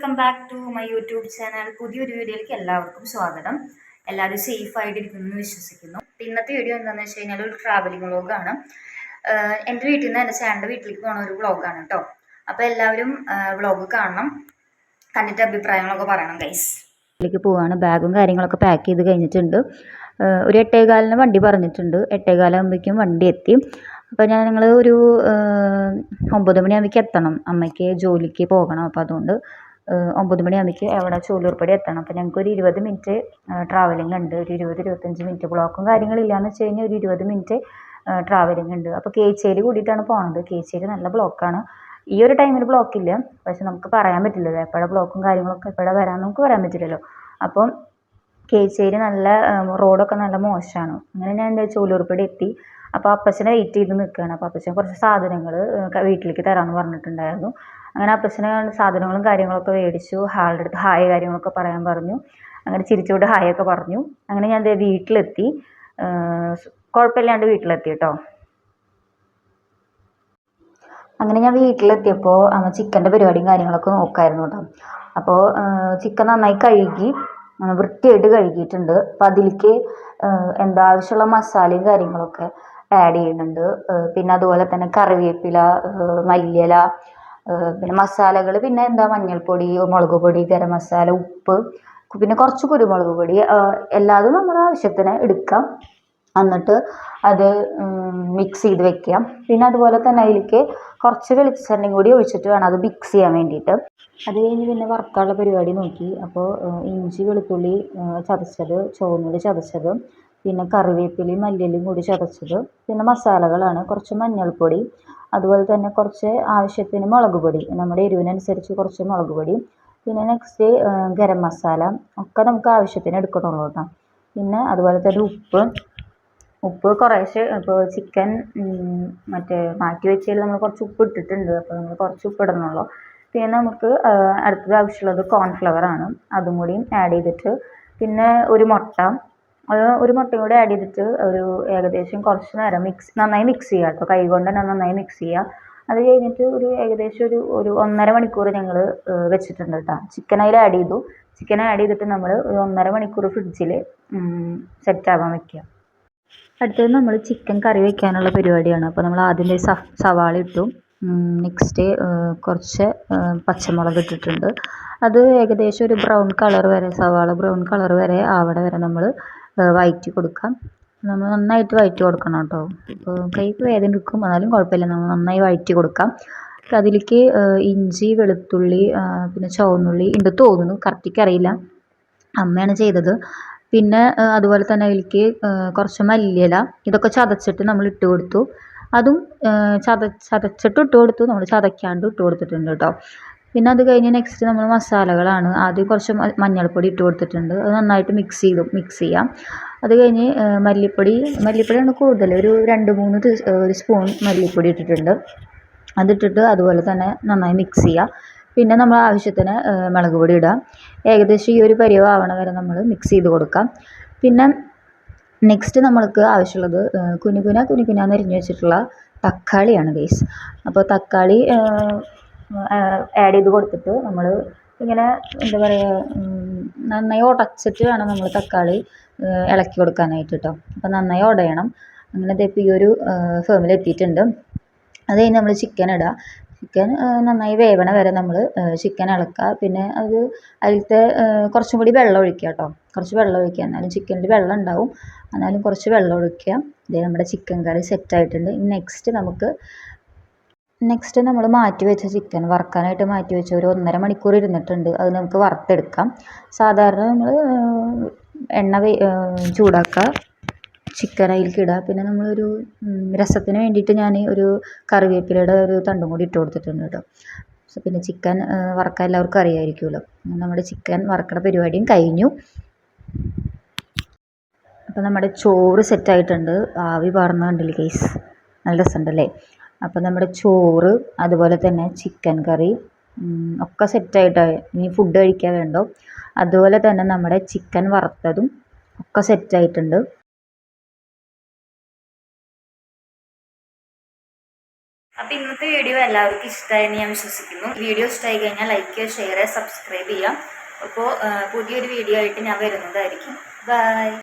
Welcome back to my YouTube channel. പുതിയൊരു വീഡിയോയിലേക്ക് എല്ലാവർക്കും സ്വാഗതം. എല്ലാവരും സേഫ് ആയിട്ടിരിക്കുന്നു എന്ന് വിശ്വസിക്കുന്നു. ഇന്നത്തെ വീഡിയോ എന്താണെന്ന് വെച്ച് കഴിഞ്ഞാൽ ഒരു ട്രാവലിംഗ് വ്ളോഗാണ്. എൻ്റെ വീട്ടിൽ നിന്ന് എൻ്റെ ചേട്ടൻ്റെ വീട്ടിലേക്ക് പോകുന്ന ഒരു വ്ളോഗാണ് കേട്ടോ. അപ്പോൾ എല്ലാവരും വ്ളോഗ് കാണണം, കണ്ടിട്ട് അഭിപ്രായങ്ങളൊക്കെ പറയണം ഗൈസ്. വീട്ടിലേക്ക് പോവാണ്. ബാഗും കാര്യങ്ങളൊക്കെ പാക്ക് ചെയ്ത് കഴിഞ്ഞിട്ടുണ്ട്. ഒരു 8:15 വണ്ടി പറഞ്ഞിട്ടുണ്ട്. 8:15 വണ്ടി എത്തി. അപ്പോൾ ഞങ്ങൾ ഒരു 9 മണിയാകുമ്പോഴേക്ക് എത്തണം. അമ്മയ്ക്ക് ജോലിക്ക് പോകണം. അപ്പോൾ അതുകൊണ്ട് 9 മണിയാകുമ്പോഴേക്ക് അവിടെ ചോലൂർപ്പടി എത്തണം. അപ്പോൾ ഞങ്ങൾക്കൊരു 20 മിനിറ്റ് ട്രാവലിംഗ് ഉണ്ട്. ഒരു 20-25 മിനിറ്റ്. ബ്ലോക്കും കാര്യങ്ങളില്ലാന്ന് വെച്ച് കഴിഞ്ഞാൽ ഒരു 20 മിനിറ്റ് ട്രാവലിംഗ് ഉണ്ട്. അപ്പോൾ കേച്ചേരി കൂടിയിട്ടാണ് പോകുന്നത്. കേച്ചേരി നല്ല ബ്ലോക്കാണ്. ഈ ഒരു ടൈമിൽ ബ്ലോക്കില്ല, പക്ഷെ നമുക്ക് പറയാൻ പറ്റില്ലല്ലോ എപ്പോഴാണ് ബ്ലോക്കും കാര്യങ്ങളൊക്കെ എപ്പോഴാണ് വരാൻ നമുക്ക് പറയാൻ പറ്റില്ലല്ലോ. അപ്പം കേച്ചേരി നല്ല റോഡൊക്കെ നല്ല മോശമാണ്. അങ്ങനെ ഞാൻ എന്താ ചോലൂർപ്പടി എത്തി. അപ്പോൾ അപ്പച്ചനെ വെയിറ്റ് ചെയ്ത് നിൽക്കുകയാണ്. അപ്പോൾ അപ്പച്ചൻ കുറച്ച് സാധനങ്ങൾ വീട്ടിലേക്ക് തരാമെന്ന് പറഞ്ഞിട്ടുണ്ടായിരുന്നു. അങ്ങനെ അപ്പച്ചനെ സാധനങ്ങളും കാര്യങ്ങളൊക്കെ മേടിച്ചു. ഹാളുടെ അടുത്ത് ഹായ് കാര്യങ്ങളൊക്കെ പറയാൻ പറഞ്ഞു. അങ്ങനെ ചിരിച്ചുകൊണ്ട് ഹായൊക്കെ പറഞ്ഞു. അങ്ങനെ ഞാൻ വീട്ടിലെത്തി. കുഴപ്പമില്ലാണ്ട് വീട്ടിലെത്തി കേട്ടോ. അങ്ങനെ ഞാൻ വീട്ടിലെത്തിയപ്പോൾ അമ്മ ചിക്കൻ്റെ പരിപാടിയും കാര്യങ്ങളൊക്കെ നോക്കായിരുന്നു കേട്ടോ. അപ്പോൾ ചിക്കൻ നന്നായി കഴുകി വൃത്തിയായിട്ട് കഴുകിയിട്ടുണ്ട്. അപ്പോൾ അതിലേക്ക് ആവശ്യമുള്ള മസാലയും കാര്യങ്ങളൊക്കെ ആഡ് ചെയ്യുന്നുണ്ട്. പിന്നെ അതുപോലെ തന്നെ കറിവേപ്പില, മല്ലിയില, പിന്നെ മസാലകൾ, പിന്നെ മഞ്ഞൾപ്പൊടി, മുളക് പൊടി, ഗരം മസാല, ഉപ്പ്, പിന്നെ കുറച്ച് കുരുമുളക് പൊടി, എല്ലാതും നമ്മുടെ ആവശ്യത്തിന് എടുക്കാം. എന്നിട്ട് അത് മിക്സ് ചെയ്ത് വെക്കാം. പിന്നെ അതുപോലെ തന്നെ അതിലേക്ക് കുറച്ച് വെളിച്ചെണ്ണയും കൂടി ഒഴിച്ചിട്ട് വേണം അത് മിക്സ് ചെയ്യാൻ വേണ്ടിയിട്ട്. അത് കഴിഞ്ഞ് പിന്നെ വറുക്കാനുള്ള പരിപാടി നോക്കി. അപ്പോൾ ഇഞ്ചി വെളുത്തുള്ളി ചതച്ചത്, ചുവന്നുള്ളി ചതച്ചത്, പിന്നെ കറിവേപ്പിലയും മല്ലിയിലയും കൂടി ചതച്ചത്, പിന്നെ മസാലകളാണ് കുറച്ച് മഞ്ഞൾപ്പൊടി, അതുപോലെ തന്നെ കുറച്ച് ആവശ്യത്തിന് മുളക് പൊടി, നമ്മുടെ എരിവിനനുസരിച്ച് കുറച്ച് മുളക് പൊടി, പിന്നെ നെക്സ്റ്റ് ഗരം മസാല ഒക്കെ നമുക്ക് ആവശ്യത്തിന് എടുക്കണുള്ളൂ കേട്ടോ. പിന്നെ അതുപോലെ തന്നെ ഉപ്പ് കുറേശ്ശെ. ഇപ്പോൾ ചിക്കൻ മാറ്റി വെച്ചതിൽ നമ്മൾ കുറച്ച് ഉപ്പ് ഇട്ടിട്ടുണ്ട്. അപ്പോൾ നമ്മൾ കുറച്ച് ഉപ്പ് ഇടണമല്ലോ. പിന്നെ നമുക്ക് അടുത്തത് ആവശ്യമുള്ളത് കോൺഫ്ലവർ ആണ്. അതും കൂടിയും ആഡ് ചെയ്തിട്ട്, പിന്നെ ഒരു മുട്ടയും കൂടി ആഡ് ചെയ്തിട്ട് ഒരു ഏകദേശം കുറച്ച് നേരം നന്നായി മിക്സ് ചെയ്യുക കേട്ടോ. കൈ കൊണ്ട് തന്നെ നന്നായി മിക്സ് ചെയ്യുക. അത് കഴിഞ്ഞിട്ട് ഒരു ഏകദേശം ഒരു 1.5 മണിക്കൂർ ഞങ്ങൾ വെച്ചിട്ടുണ്ട് കേട്ടോ. ചിക്കൻ അതിൽ ആഡ് ചെയ്തു. ചിക്കൻ ആഡ് ചെയ്തിട്ട് നമ്മൾ ഒരു 1.5 മണിക്കൂർ ഫ്രിഡ്ജിൽ സെറ്റാകാൻ വെക്കുക. അടുത്തത് നമ്മൾ ചിക്കൻ കറി വയ്ക്കാനുള്ള പരിപാടിയാണ്. അപ്പോൾ നമ്മൾ ആദ്യം സവാള ഇട്ടു. നെക്സ്റ്റ് കുറച്ച് പച്ചമുളക് ഇട്ടിട്ടുണ്ട്. അത് ഏകദേശം ഒരു ബ്രൗൺ കളർ വരെ, സവാള ബ്രൗൺ കളർ വരെ ആവണ വരെ നമ്മൾ വഴറ്റി കൊടുക്കാം. നമ്മൾ നന്നായിട്ട് വഴറ്റി കൊടുക്കണം കേട്ടോ. ഇപ്പോൾ കൈക്ക് വേദന എടുക്കും, എന്നാലും കുഴപ്പമില്ല, നമ്മൾ നന്നായി വഴറ്റി കൊടുക്കാം. അതിലേക്ക് ഇഞ്ചി, വെളുത്തുള്ളി, പിന്നെ ചുവന്നുള്ളി ഉണ്ട് തോന്നുന്നു, കറക്റ്റിക്ക് അറിയില്ല, അമ്മയാണ് ചെയ്തത്. പിന്നെ അതുപോലെ തന്നെ അതിലേക്ക് കുറച്ച് മല്ലിയില, ഇതൊക്കെ ചതച്ചിട്ട് നമ്മൾ ഇട്ട് കൊടുത്തു. അതും ചതച്ചിട്ട് ഇട്ട് കൊടുത്തു, നമ്മൾ ചതയ്ക്കാണ്ട് ഇട്ട് കൊടുത്തിട്ടുണ്ട് കേട്ടോ. പിന്നെ അത് കഴിഞ്ഞ് നെക്സ്റ്റ് നമ്മൾ മസാലകളാണ്. ആദ്യം കുറച്ച് മഞ്ഞൾപ്പൊടി ഇട്ട് കൊടുത്തിട്ടുണ്ട്. അത് നന്നായിട്ട് മിക്സ് ചെയ്യാം. അത് കഴിഞ്ഞ് മല്ലിപ്പൊടിയാണ് കൂടുതൽ, ഒരു 2-3 ഒരു സ്പൂൺ മല്ലിപ്പൊടി ഇട്ടിട്ടുണ്ട്. അതിട്ടിട്ട് അതുപോലെ തന്നെ നന്നായി മിക്സ് ചെയ്യുക. പിന്നെ നമ്മൾ ആവശ്യത്തിന് മുളക് പൊടി ഇടാം. ഏകദേശം ഈ ഒരു പരിവാവണ വരെ നമ്മൾ മിക്സ് ചെയ്ത് കൊടുക്കാം. പിന്നെ നെക്സ്റ്റ് നമ്മൾക്ക് ആവശ്യമുള്ളത് കുനുകുനാന്ന് അരിഞ്ഞ് വെച്ചിട്ടുള്ള തക്കാളിയാണ് ഗൈസ്. അപ്പോൾ തക്കാളി ആഡ് ചെയ്ത് കൊടുത്തിട്ട് നമ്മൾ ഇങ്ങനെ നന്നായി ഉടച്ചിട്ട് വേണം നമ്മൾ തക്കാളി ഇളക്കി കൊടുക്കാനായിട്ട് കേട്ടോ. അപ്പോൾ നന്നായി ഉടയണം. അങ്ങനെ ഇപ്പോൾ ഈ ഒരു ഫേമിൽ എത്തിയിട്ടുണ്ട്. അത് കഴിഞ്ഞ് നമ്മൾ ചിക്കൻ ഇടുക. ചിക്കൻ നന്നായി വേവണ വരെ നമ്മൾ ചിക്കൻ ഇളക്കുക. പിന്നെ അതിലത്തെ കുറച്ചും കൂടി വെള്ളം ഒഴിക്കുക കേട്ടോ. കുറച്ച് വെള്ളം ഒഴിക്കുക, എന്നാലും ചിക്കനിൽ വെള്ളം ഉണ്ടാവും, എന്നാലും കുറച്ച് വെള്ളം ഒഴിക്കുക. ഇതേ നമ്മുടെ ചിക്കൻ കറി സെറ്റായിട്ടുണ്ട്. നെക്സ്റ്റ് നമ്മൾ മാറ്റി വെച്ച ചിക്കൻ വറുക്കാനായിട്ട് മാറ്റി വെച്ച ഒരു 1.5 മണിക്കൂർ ഇരുന്നിട്ടുണ്ട്. അത് നമുക്ക് വറുത്തെടുക്കാം. സാധാരണ നമ്മൾ എണ്ണ ചൂടാക്കുക, ചിക്കൻ അതിലേക്ക് ഇടുക. പിന്നെ നമ്മളൊരു രസത്തിന് വേണ്ടിയിട്ട് ഞാൻ ഒരു കറിവേപ്പിലയുടെ ഒരു തണ്ടും കൂടി ഇട്ട് കൊടുത്തിട്ടുണ്ട് കേട്ടോ. പിന്നെ ചിക്കൻ വറുക്കാൻ എല്ലാവർക്കും അറിയാമായിരിക്കുമല്ലോ. നമ്മുടെ ചിക്കൻ വറുക്കണ പരിപാടിയും കഴിഞ്ഞു. അപ്പോൾ നമ്മുടെ ചോറ് സെറ്റായിട്ടുണ്ട്. ആവി പാർന്ന കണ്ടില്ലേ ഗൈസ്, നല്ല രസമുണ്ടല്ലേ. അപ്പോൾ നമ്മുടെ ചോറ്, അതുപോലെ തന്നെ ചിക്കൻ കറി ഒക്കെ സെറ്റായിട്ടാണ്. ഇനി ഫുഡ് കഴിക്കാൻ വേണ്ടോ. അതുപോലെ തന്നെ നമ്മുടെ ചിക്കൻ വറുത്തതും ഒക്കെ സെറ്റായിട്ടുണ്ട്. അപ്പോൾ ഇന്നത്തെ വീഡിയോ വീഡിയോ എല്ലാവർക്കും ഇഷ്ടമായെന്ന് ഞാൻ വിശ്വസിക്കുന്നു. വീഡിയോ ഇഷ്ടമായി കഴിഞ്ഞാൽ ലൈക്ക് ചെയ്യുക, ഷെയർ ചെയ്യുക, സബ്സ്ക്രൈബ് ചെയ്യാം. അപ്പോൾ പുതിയൊരു വീഡിയോ ആയിട്ട് ഞാൻ വരുന്നതായിരിക്കും. ബൈ.